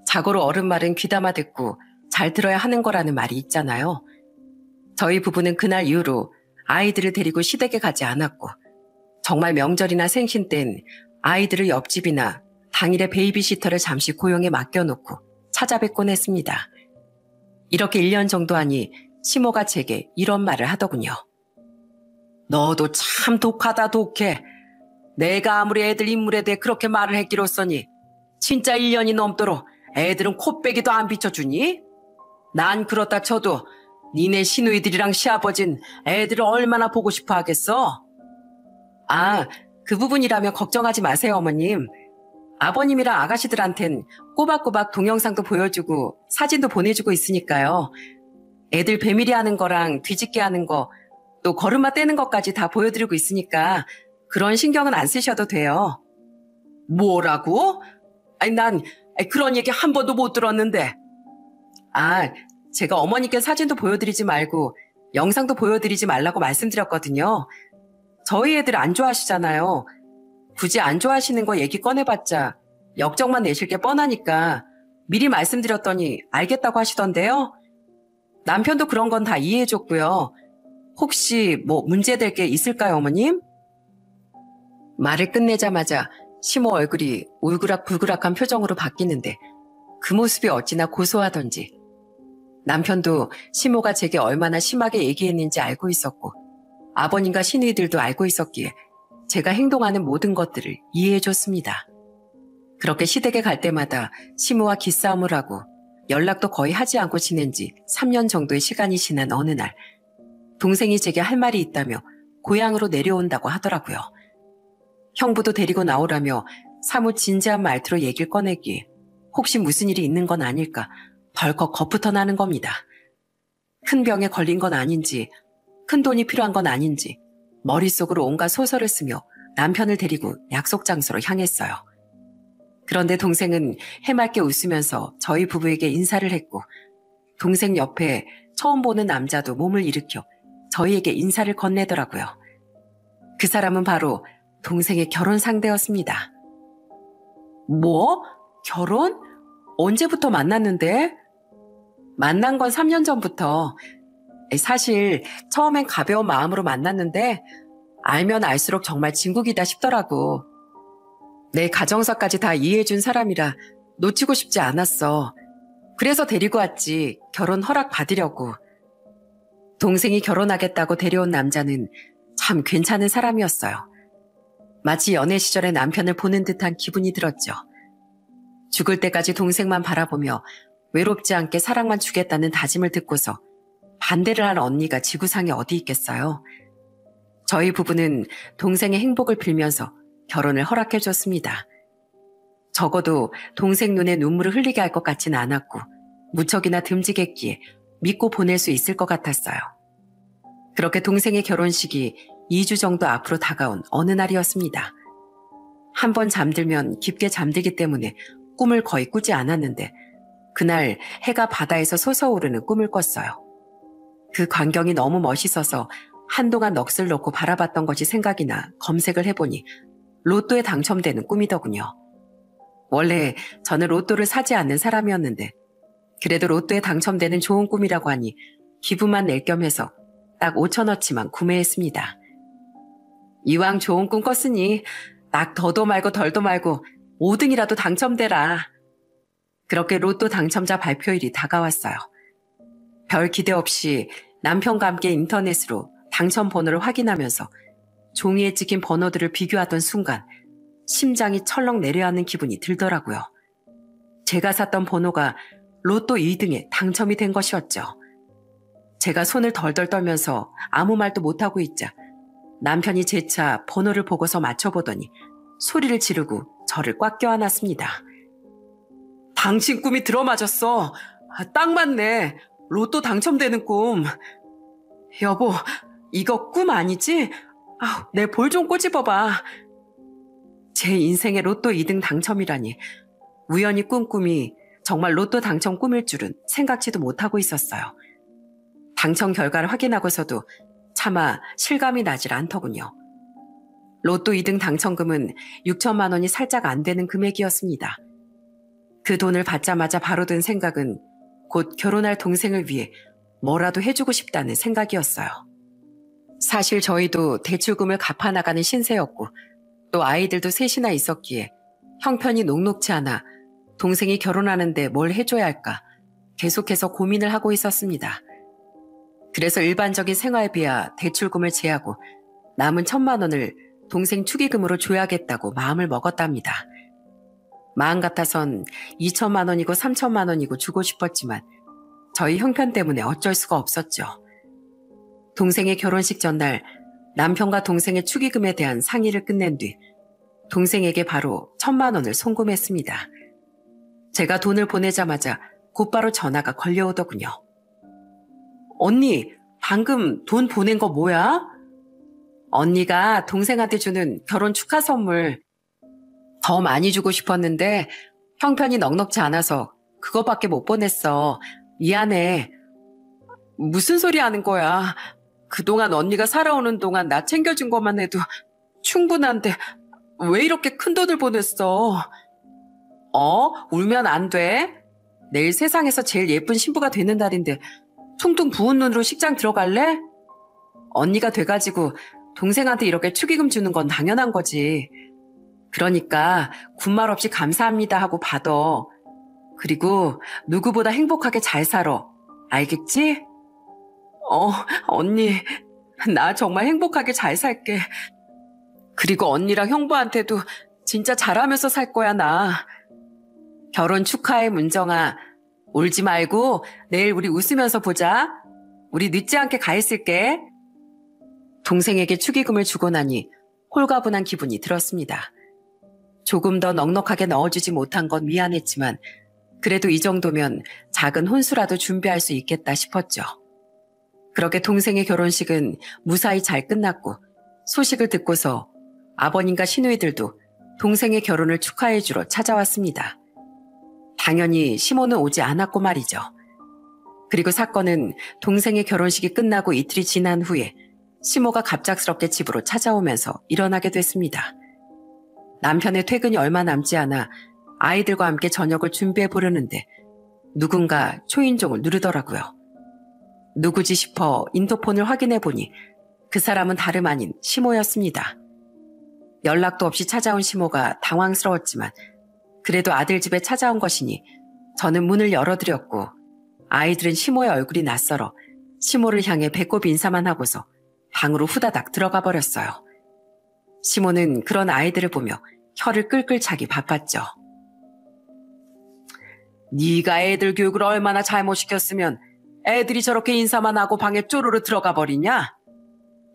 자고로 어른 말은 귀담아 듣고 잘 들어야 하는 거라는 말이 있잖아요. 저희 부부는 그날 이후로 아이들을 데리고 시댁에 가지 않았고 정말 명절이나 생신 땐 아이들을 옆집이나 당일에 베이비시터를 잠시 고용해 맡겨놓고 찾아뵙곤 했습니다. 이렇게 1년 정도 하니 시모가 제게 이런 말을 하더군요. 너도 참 독하다 독해. 내가 아무리 애들 인물에 대해 그렇게 말을 했기로써니 진짜 1년이 넘도록 애들은 코빼기도 안 비춰주니? 난 그렇다 쳐도 니네 시누이들이랑 시아버진 애들을 얼마나 보고 싶어 하겠어? 그 부분이라면 걱정하지 마세요, 어머님. 아버님이랑 아가씨들한텐 꼬박꼬박 동영상도 보여주고 사진도 보내주고 있으니까요. 애들 배밀이 하는 거랑 뒤집게 하는 거, 또 걸음마 떼는 것까지 다 보여드리고 있으니까 그런 신경은 안 쓰셔도 돼요. 뭐라고? 아니, 난 그런 얘기 한 번도 못 들었는데. 아, 제가 어머니께 사진도 보여드리지 말고 영상도 보여드리지 말라고 말씀드렸거든요. 저희 애들 안 좋아하시잖아요. 굳이 안 좋아하시는 거 얘기 꺼내봤자 역정만 내실 게 뻔하니까 미리 말씀드렸더니 알겠다고 하시던데요. 남편도 그런 건 다 이해해줬고요. 혹시 뭐 문제될 게 있을까요, 어머님? 말을 끝내자마자 시모 얼굴이 울그락불그락한 표정으로 바뀌는데 그 모습이 어찌나 고소하던지 남편도 시모가 제게 얼마나 심하게 얘기했는지 알고 있었고 아버님과 시누이들도 알고 있었기에 제가 행동하는 모든 것들을 이해해줬습니다. 그렇게 시댁에 갈 때마다 시모와 기싸움을 하고 연락도 거의 하지 않고 지낸 지 3년 정도의 시간이 지난 어느 날 동생이 제게 할 말이 있다며 고향으로 내려온다고 하더라고요. 형부도 데리고 나오라며 사뭇 진지한 말투로 얘기를 꺼내기에 혹시 무슨 일이 있는 건 아닐까 덜컥 겁부터 나는 겁니다. 큰 병에 걸린 건 아닌지 큰 돈이 필요한 건 아닌지 머릿속으로 온갖 소설을 쓰며 남편을 데리고 약속 장소로 향했어요. 그런데 동생은 해맑게 웃으면서 저희 부부에게 인사를 했고 동생 옆에 처음 보는 남자도 몸을 일으켜 저희에게 인사를 건네더라고요. 그 사람은 바로 동생의 결혼 상대였습니다. 뭐? 결혼? 언제부터 만났는데? 만난 건 3년 전부터. 사실 처음엔 가벼운 마음으로 만났는데 알면 알수록 정말 진국이다 싶더라고. 내 가정사까지 다 이해해준 사람이라 놓치고 싶지 않았어. 그래서 데리고 왔지. 결혼 허락 받으려고. 동생이 결혼하겠다고 데려온 남자는 참 괜찮은 사람이었어요. 마치 연애 시절의 남편을 보는 듯한 기분이 들었죠. 죽을 때까지 동생만 바라보며 외롭지 않게 사랑만 주겠다는 다짐을 듣고서 반대를 한 언니가 지구상에 어디 있겠어요. 저희 부부는 동생의 행복을 빌면서 결혼을 허락해줬습니다. 적어도 동생 눈에 눈물을 흘리게 할 것 같지는 않았고 무척이나 듬직했기에 믿고 보낼 수 있을 것 같았어요. 그렇게 동생의 결혼식이 2주 정도 앞으로 다가온 어느 날이었습니다. 한 번 잠들면 깊게 잠들기 때문에 꿈을 거의 꾸지 않았는데 그날 해가 바다에서 솟아오르는 꿈을 꿨어요. 그 광경이 너무 멋있어서 한동안 넋을 놓고 바라봤던 것이 생각이 나 검색을 해보니 로또에 당첨되는 꿈이더군요. 원래 저는 로또를 사지 않는 사람이었는데 그래도 로또에 당첨되는 좋은 꿈이라고 하니 기부만 낼 겸 해서 딱 5천원치만 구매했습니다. 이왕 좋은 꿈 꿨으니 딱 더도 말고 덜도 말고 5등이라도 당첨되라. 그렇게 로또 당첨자 발표일이 다가왔어요. 별 기대 없이 남편과 함께 인터넷으로 당첨 번호를 확인하면서 종이에 찍힌 번호들을 비교하던 순간 심장이 철렁 내려앉는 기분이 들더라고요. 제가 샀던 번호가 로또 2등에 당첨이 된 것이었죠. 제가 손을 덜덜 떨면서 아무 말도 못하고 있자 남편이 재차 번호를 보고서 맞춰보더니 소리를 지르고 저를 꽉 껴안았습니다. 당신 꿈이 들어맞았어. 딱 맞네. 로또 당첨되는 꿈. 여보, 이거 꿈 아니지? 내 볼 좀 꼬집어봐. 제 인생의 로또 2등 당첨이라니. 우연히 꾼 꿈이 정말 로또 당첨 꿈일 줄은 생각지도 못하고 있었어요. 당첨 결과를 확인하고서도 차마 실감이 나질 않더군요. 로또 2등 당첨금은 6천만 원이 살짝 안 되는 금액이었습니다. 그 돈을 받자마자 바로 든 생각은 곧 결혼할 동생을 위해 뭐라도 해주고 싶다는 생각이었어요. 사실 저희도 대출금을 갚아나가는 신세였고 또 아이들도 셋이나 있었기에 형편이 녹록치 않아 동생이 결혼하는데 뭘 해줘야 할까 계속해서 고민을 하고 있었습니다. 그래서 일반적인 생활비와 대출금을 제하고 남은 1,000만 원을 동생 축의금으로 줘야겠다고 마음을 먹었답니다. 마음 같아선 2천만 원이고 3천만 원이고 주고 싶었지만 저희 형편 때문에 어쩔 수가 없었죠. 동생의 결혼식 전날 남편과 동생의 축의금에 대한 상의를 끝낸 뒤 동생에게 바로 1,000만 원을 송금했습니다. 제가 돈을 보내자마자 곧바로 전화가 걸려오더군요. 언니, 방금 돈 보낸 거 뭐야? 언니가 동생한테 주는 결혼 축하 선물. 더 많이 주고 싶었는데 형편이 넉넉지 않아서 그거밖에 못 보냈어. 미안해. 무슨 소리 하는 거야. 그동안 언니가 살아오는 동안 나 챙겨준 것만 해도 충분한데 왜 이렇게 큰 돈을 보냈어? 울면 안 돼. 내일 세상에서 제일 예쁜 신부가 되는 날인데 퉁퉁 부은 눈으로 식장 들어갈래? 언니가 돼가지고 동생한테 이렇게 축의금 주는 건 당연한 거지. 그러니까 군말 없이 감사합니다 하고 받아. 그리고 누구보다 행복하게 잘 살아. 알겠지? 언니, 나 정말 행복하게 잘 살게. 그리고 언니랑 형부한테도 진짜 잘하면서 살 거야, 나. 결혼 축하해, 문정아. 울지 말고 내일 우리 웃으면서 보자. 우리 늦지 않게 가 있을게. 동생에게 축의금을 주고 나니 홀가분한 기분이 들었습니다. 조금 더 넉넉하게 넣어주지 못한 건 미안했지만 그래도 이 정도면 작은 혼수라도 준비할 수 있겠다 싶었죠. 그렇게 동생의 결혼식은 무사히 잘 끝났고 소식을 듣고서 아버님과 시누이들도 동생의 결혼을 축하해주러 찾아왔습니다. 당연히 시모는 오지 않았고 말이죠. 그리고 사건은 동생의 결혼식이 끝나고 이틀이 지난 후에 시모가 갑작스럽게 집으로 찾아오면서 일어나게 됐습니다. 남편의 퇴근이 얼마 남지 않아 아이들과 함께 저녁을 준비해 보려는데 누군가 초인종을 누르더라고요. 누구지 싶어 인터폰을 확인해 보니 그 사람은 다름 아닌 시모였습니다. 연락도 없이 찾아온 시모가 당황스러웠지만 그래도 아들 집에 찾아온 것이니 저는 문을 열어드렸고 아이들은 시모의 얼굴이 낯설어 시모를 향해 배꼽 인사만 하고서 방으로 후다닥 들어가 버렸어요. 시모는 그런 아이들을 보며 혀를 끌끌 차기 바빴죠. 네가 애들 교육을 얼마나 잘못 시켰으면 애들이 저렇게 인사만 하고 방에 쪼르르 들어가 버리냐?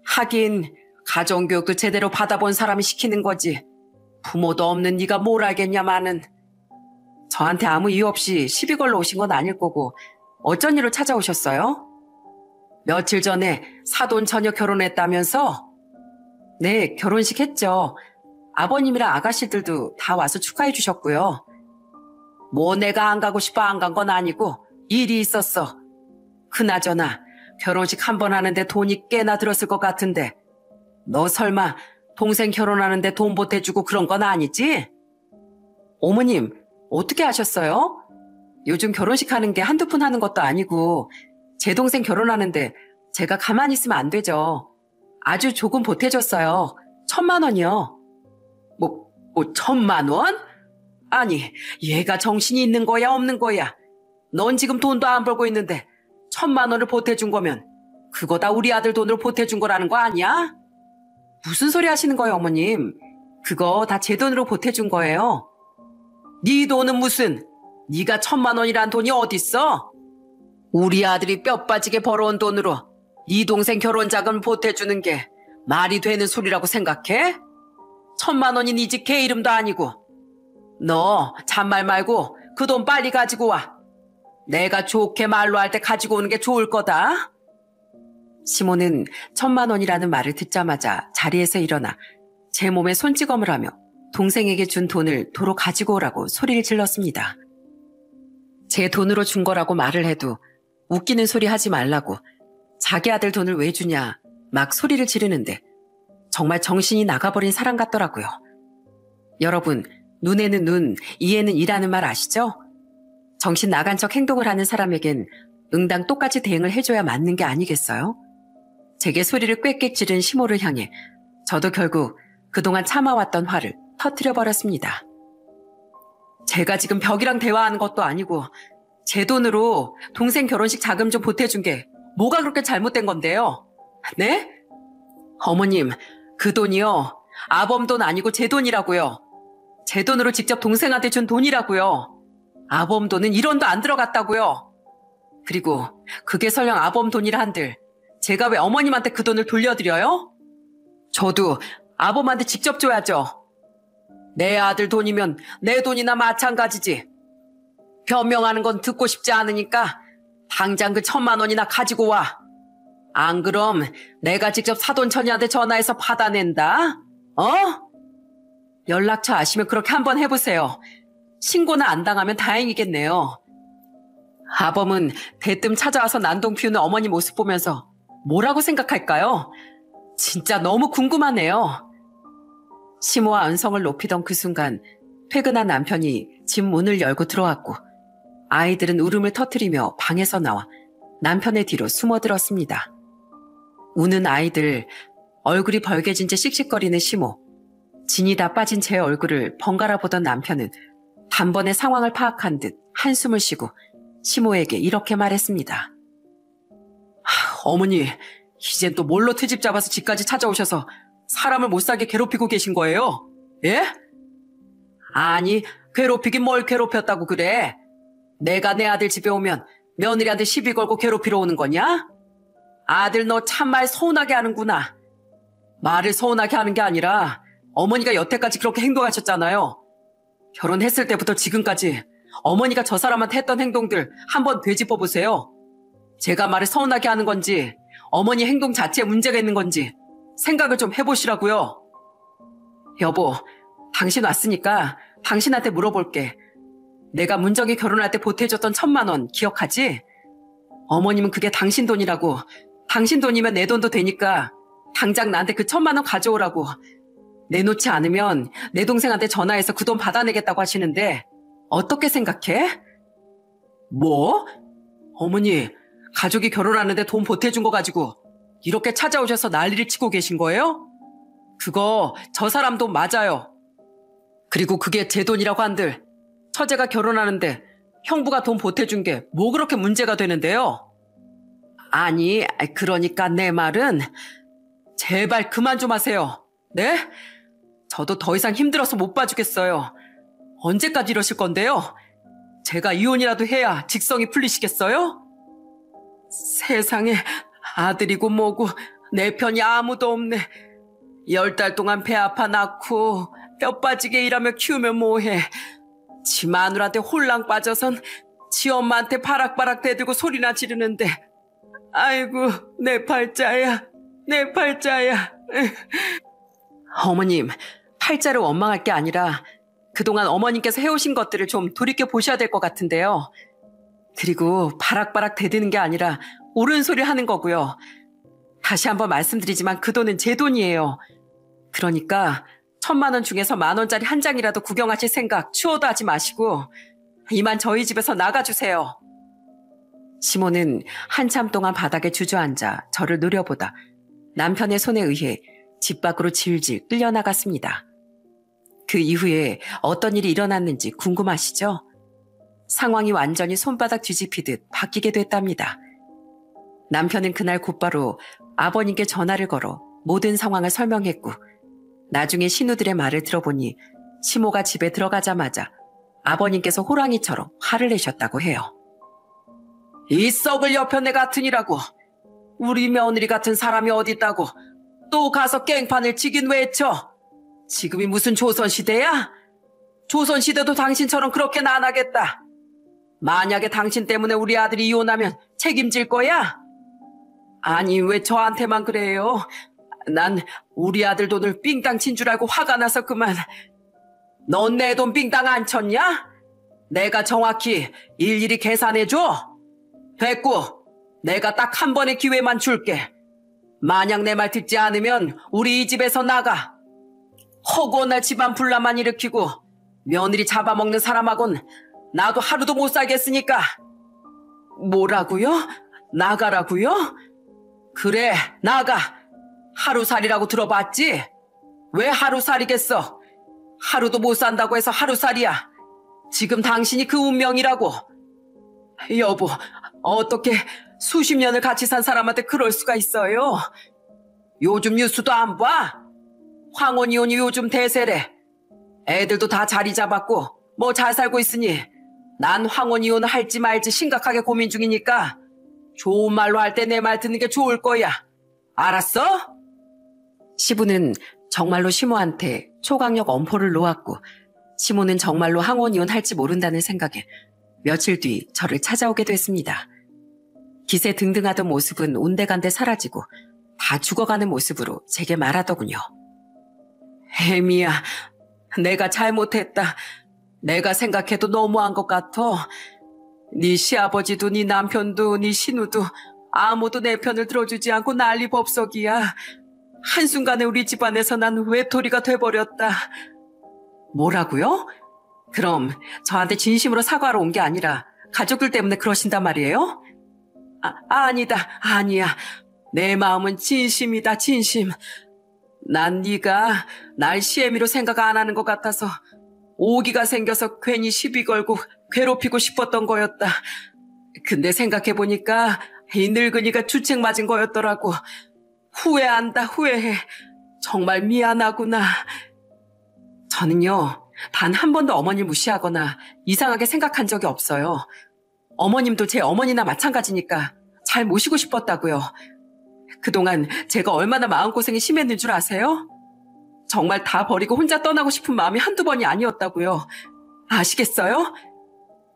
하긴 가정교육도 제대로 받아본 사람이 시키는 거지. 부모도 없는 네가 뭘 알겠냐마는. 저한테 아무 이유 없이 시비 걸러 오신 건 아닐 거고 어쩐 일로 찾아오셨어요? 며칠 전에 사돈 처녀 결혼했다면서? 네, 결혼식 했죠. 아버님이랑 아가씨들도 다 와서 축하해 주셨고요. 뭐 내가 안 가고 싶어 안 간 건 아니고 일이 있었어. 그나저나 결혼식 한 번 하는데 돈이 꽤나 들었을 것 같은데 너 설마 동생 결혼하는데 돈 보태주고 그런 건 아니지? 어머님, 어떻게 아셨어요? 요즘 결혼식 하는 게 한두 푼 하는 것도 아니고 제 동생 결혼하는데 제가 가만히 있으면 안 되죠. 아주 조금 보태줬어요. 1,000만 원이요. 뭐 1,000만 원? 아니, 얘가 정신이 있는 거야 없는 거야? 넌 지금 돈도 안 벌고 있는데 1,000만 원을 보태준 거면 그거 다 우리 아들 돈으로 보태준 거라는 거 아니야? 무슨 소리 하시는 거예요, 어머님? 그거 다 제 돈으로 보태준 거예요. 네 돈은 무슨? 네가 1,000만 원이란 돈이 어딨어? 우리 아들이 뼈 빠지게 벌어온 돈으로 네 동생 결혼 자금 보태주는 게 말이 되는 소리라고 생각해? 1,000만 원이 네 집 개 이름도 아니고. 너 잔말 말고 그 돈 빨리 가지고 와. 내가 좋게 말로 할 때 가지고 오는 게 좋을 거다. 시모는 1,000만 원이라는 말을 듣자마자 자리에서 일어나 제 몸에 손찌검을 하며 동생에게 준 돈을 도로 가지고 오라고 소리를 질렀습니다. 제 돈으로 준 거라고 말을 해도 웃기는 소리 하지 말라고 자기 아들 돈을 왜 주냐 막 소리를 지르는데 정말 정신이 나가버린 사람 같더라고요. 여러분, 눈에는 눈, 이에는 이라는 말 아시죠? 정신 나간 척 행동을 하는 사람에겐 응당 똑같이 대응을 해줘야 맞는 게 아니겠어요? 제게 소리를 꽥꽥 지른 시모를 향해 저도 결국 그동안 참아왔던 화를 터뜨려버렸습니다. 제가 지금 벽이랑 대화하는 것도 아니고 제 돈으로 동생 결혼식 자금 좀 보태준 게 뭐가 그렇게 잘못된 건데요? 네? 어머님, 그 돈이요. 아범 돈 아니고 제 돈이라고요. 제 돈으로 직접 동생한테 준 돈이라고요. 아범 돈은 1원도 안 들어갔다고요. 그리고 그게 설령 아범 돈이라 한들 제가 왜 어머님한테 그 돈을 돌려드려요? 저도 아범한테 직접 줘야죠. 내 아들 돈이면 내 돈이나 마찬가지지. 변명하는 건 듣고 싶지 않으니까 당장 그 1,000만 원이나 가지고 와. 안 그럼 내가 직접 사돈 처녀한테 전화해서 받아낸다. 연락처 아시면 그렇게 한번 해보세요. 신고나 안 당하면 다행이겠네요. 아범은 대뜸 찾아와서 난동 피우는 어머니 모습 보면서 뭐라고 생각할까요? 진짜 너무 궁금하네요. 시모와 언성을 높이던 그 순간 퇴근한 남편이 집 문을 열고 들어왔고 아이들은 울음을 터뜨리며 방에서 나와 남편의 뒤로 숨어들었습니다. 우는 아이들, 얼굴이 벌개진 채 씩씩거리는 시모, 진이 다 빠진 제 얼굴을 번갈아 보던 남편은 단번에 상황을 파악한 듯 한숨을 쉬고 시모에게 이렇게 말했습니다. 어머니, 이젠 또 뭘로 트집 잡아서 집까지 찾아오셔서 사람을 못 살게 괴롭히고 계신 거예요? 예? 아니, 괴롭히긴 뭘 괴롭혔다고 그래? 내가 내 아들 집에 오면 며느리한테 시비 걸고 괴롭히러 오는 거냐? 아들 너 참말 서운하게 하는구나. 말을 서운하게 하는 게 아니라 어머니가 여태까지 그렇게 행동하셨잖아요. 결혼했을 때부터 지금까지 어머니가 저 사람한테 했던 행동들 한번 되짚어 보세요. 제가 말을 서운하게 하는 건지 어머니 행동 자체에 문제가 있는 건지 생각을 좀 해보시라고요. 여보, 당신 왔으니까 당신한테 물어볼게. 내가 문정이 결혼할 때 보태줬던 1,000만 원 기억하지? 어머님은 그게 당신 돈이라고, 당신 돈이면 내 돈도 되니까 당장 나한테 그 1,000만 원 가져오라고. 내놓지 않으면 내 동생한테 전화해서 그 돈 받아내겠다고 하시는데 어떻게 생각해? 뭐? 어머니, 가족이 결혼하는데 돈 보태준 거 가지고 이렇게 찾아오셔서 난리를 치고 계신 거예요? 그거 저 사람 돈 맞아요. 그리고 그게 제 돈이라고 한들 처제가 결혼하는데 형부가 돈 보태준 게 뭐 그렇게 문제가 되는데요? 아니, 그러니까 내 말은 제발 그만 좀 하세요. 네? 저도 더 이상 힘들어서 못 봐주겠어요. 언제까지 이러실 건데요? 제가 이혼이라도 해야 직성이 풀리시겠어요? 세상에 아들이고 뭐고 내 편이 아무도 없네. 10달 동안 배 아파 낳고 뼈 빠지게 일하며 키우면 뭐해. 지 마누라한테 홀랑 빠져선 지 엄마한테 바락바락 대들고 소리나 지르는데 아이고 내 팔자야 내 팔자야. 어머님, 팔자를 원망할 게 아니라 그동안 어머님께서 해오신 것들을 좀 돌이켜 보셔야 될 것 같은데요. 그리고 바락바락 대드는 게 아니라 옳은 소리 하는 거고요. 다시 한번 말씀드리지만 그 돈은 제 돈이에요. 그러니까 1,000만 원 중에서 10,000원짜리 한 장이라도 구경하실 생각 추워도 하지 마시고 이만 저희 집에서 나가주세요. 시모는 한참 동안 바닥에 주저앉아 저를 노려보다 남편의 손에 의해 집 밖으로 질질 끌려나갔습니다. 그 이후에 어떤 일이 일어났는지 궁금하시죠? 상황이 완전히 손바닥 뒤집히듯 바뀌게 됐답니다. 남편은 그날 곧바로 아버님께 전화를 걸어 모든 상황을 설명했고 나중에 신우들의 말을 들어보니 시모가 집에 들어가자마자 아버님께서 호랑이처럼 화를 내셨다고 해요. 이 썩을 여편네 같으니라고. 우리 며느리 같은 사람이 어딨다고 또 가서 깽판을 치긴 왜 쳐? 지금이 무슨 조선시대야? 조선시대도 당신처럼 그렇게는 안 하겠다. 만약에 당신 때문에 우리 아들이 이혼하면 책임질 거야? 아니 왜 저한테만 그래요? 난 우리 아들 돈을 삥땅 친 줄 알고 화가 나서 그만. 넌 내 돈 삥땅 안 쳤냐? 내가 정확히 일일이 계산해줘. 됐고 내가 딱 한 번의 기회만 줄게. 만약 내 말 듣지 않으면 우리 이 집에서 나가. 허구한 날 집안 분란만 일으키고 며느리 잡아먹는 사람하곤 나도 하루도 못 살겠으니까. 뭐라고요? 나가라고요? 그래, 나가. 하루살이라고 들어봤지? 왜 하루살이겠어? 하루도 못 산다고 해서 하루살이야. 지금 당신이 그 운명이라고. 여보, 어떻게 수십 년을 같이 산 사람한테 그럴 수가 있어요? 요즘 뉴스도 안 봐? 황혼 이혼이 요즘 대세래. 애들도 다 자리 잡았고 뭐 잘 살고 있으니 난 황혼 이혼을 할지 말지 심각하게 고민 중이니까 좋은 말로 할 때 내 말 듣는 게 좋을 거야. 알았어? 시부는 정말로 시모한테 초강력 엄포를 놓았고 시모는 정말로 황혼 이혼할지 모른다는 생각에 며칠 뒤 저를 찾아오게 됐습니다. 기세 등등하던 모습은 온데간데 사라지고 다 죽어가는 모습으로 제게 말하더군요. 혜미야, 내가 잘못했다. 내가 생각해도 너무한 것 같아. 네 시아버지도 네 남편도 네 신우도 아무도 내 편을 들어주지 않고 난리법석이야. 한순간에 우리 집안에서 난 외톨이가 돼버렸다. 뭐라고요? 그럼 저한테 진심으로 사과하러 온 게 아니라 가족들 때문에 그러신단 말이에요? 아니다. 아니야. 내 마음은 진심이다. 진심. 난 네가 날 시애미로 생각 안 하는 것 같아서 오기가 생겨서 괜히 시비 걸고 괴롭히고 싶었던 거였다. 근데 생각해보니까 이 늙은이가 주책 맞은 거였더라고. 후회한다. 후회해. 정말 미안하구나. 저는요, 단 한 번도 어머니를 무시하거나 이상하게 생각한 적이 없어요. 어머님도 제 어머니나 마찬가지니까 잘 모시고 싶었다고요. 그동안 제가 얼마나 마음고생이 심했는 줄 아세요? 정말 다 버리고 혼자 떠나고 싶은 마음이 한두 번이 아니었다고요. 아시겠어요?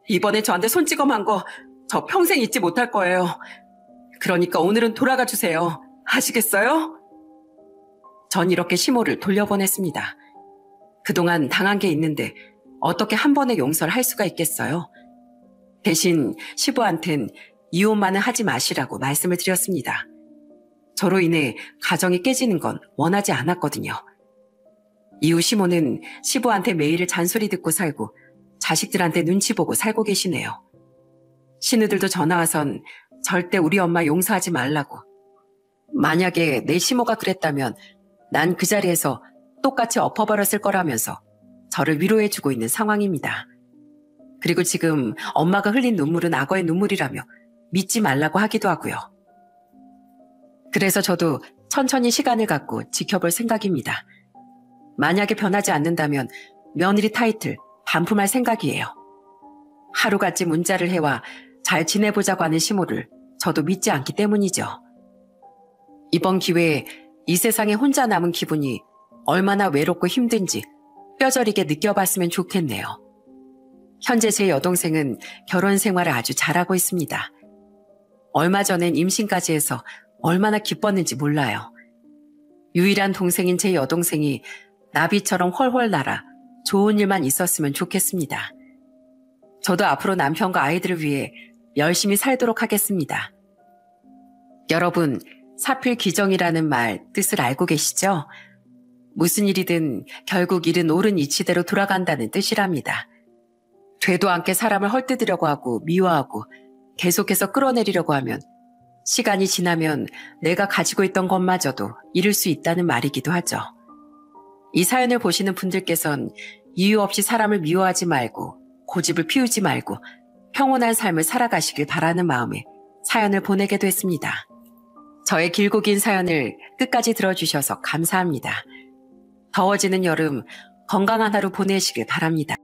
이번에 저한테 손찌검한 거 저 평생 잊지 못할 거예요. 그러니까 오늘은 돌아가 주세요. 아시겠어요? 전 이렇게 시모를 돌려보냈습니다. 그동안 당한 게 있는데 어떻게 한 번에 용서를 할 수가 있겠어요? 대신 시부한텐 이혼만은 하지 마시라고 말씀을 드렸습니다. 저로 인해 가정이 깨지는 건 원하지 않았거든요. 이후 시모는 시부한테 매일 잔소리 듣고 살고 자식들한테 눈치 보고 살고 계시네요. 신우들도 전화와선 절대 우리 엄마 용서하지 말라고. 만약에 내 시모가 그랬다면 난 그 자리에서 똑같이 엎어버렸을 거라면서 저를 위로해주고 있는 상황입니다. 그리고 지금 엄마가 흘린 눈물은 악어의 눈물이라며 믿지 말라고 하기도 하고요. 그래서 저도 천천히 시간을 갖고 지켜볼 생각입니다. 만약에 변하지 않는다면 며느리 타이틀 반품할 생각이에요. 하루같이 문자를 해와 잘 지내보자고 하는 시모를 저도 믿지 않기 때문이죠. 이번 기회에 이 세상에 혼자 남은 기분이 얼마나 외롭고 힘든지 뼈저리게 느껴봤으면 좋겠네요. 현재 제 여동생은 결혼 생활을 아주 잘하고 있습니다. 얼마 전엔 임신까지 해서 얼마나 기뻤는지 몰라요. 유일한 동생인 제 여동생이 나비처럼 훨훨 날아 좋은 일만 있었으면 좋겠습니다. 저도 앞으로 남편과 아이들을 위해 열심히 살도록 하겠습니다. 여러분, 사필귀정이라는 말 뜻을 알고 계시죠? 무슨 일이든 결국 일은 옳은 이치대로 돌아간다는 뜻이랍니다. 되도 않게 사람을 헐뜯으려고 하고 미워하고 계속해서 끌어내리려고 하면 시간이 지나면 내가 가지고 있던 것마저도 잃을 수 있다는 말이기도 하죠. 이 사연을 보시는 분들께선 이유 없이 사람을 미워하지 말고 고집을 피우지 말고 평온한 삶을 살아가시길 바라는 마음에 사연을 보내게 됐습니다. 저의 길고 긴 사연을 끝까지 들어주셔서 감사합니다. 더워지는 여름 건강한 하루 보내시길 바랍니다.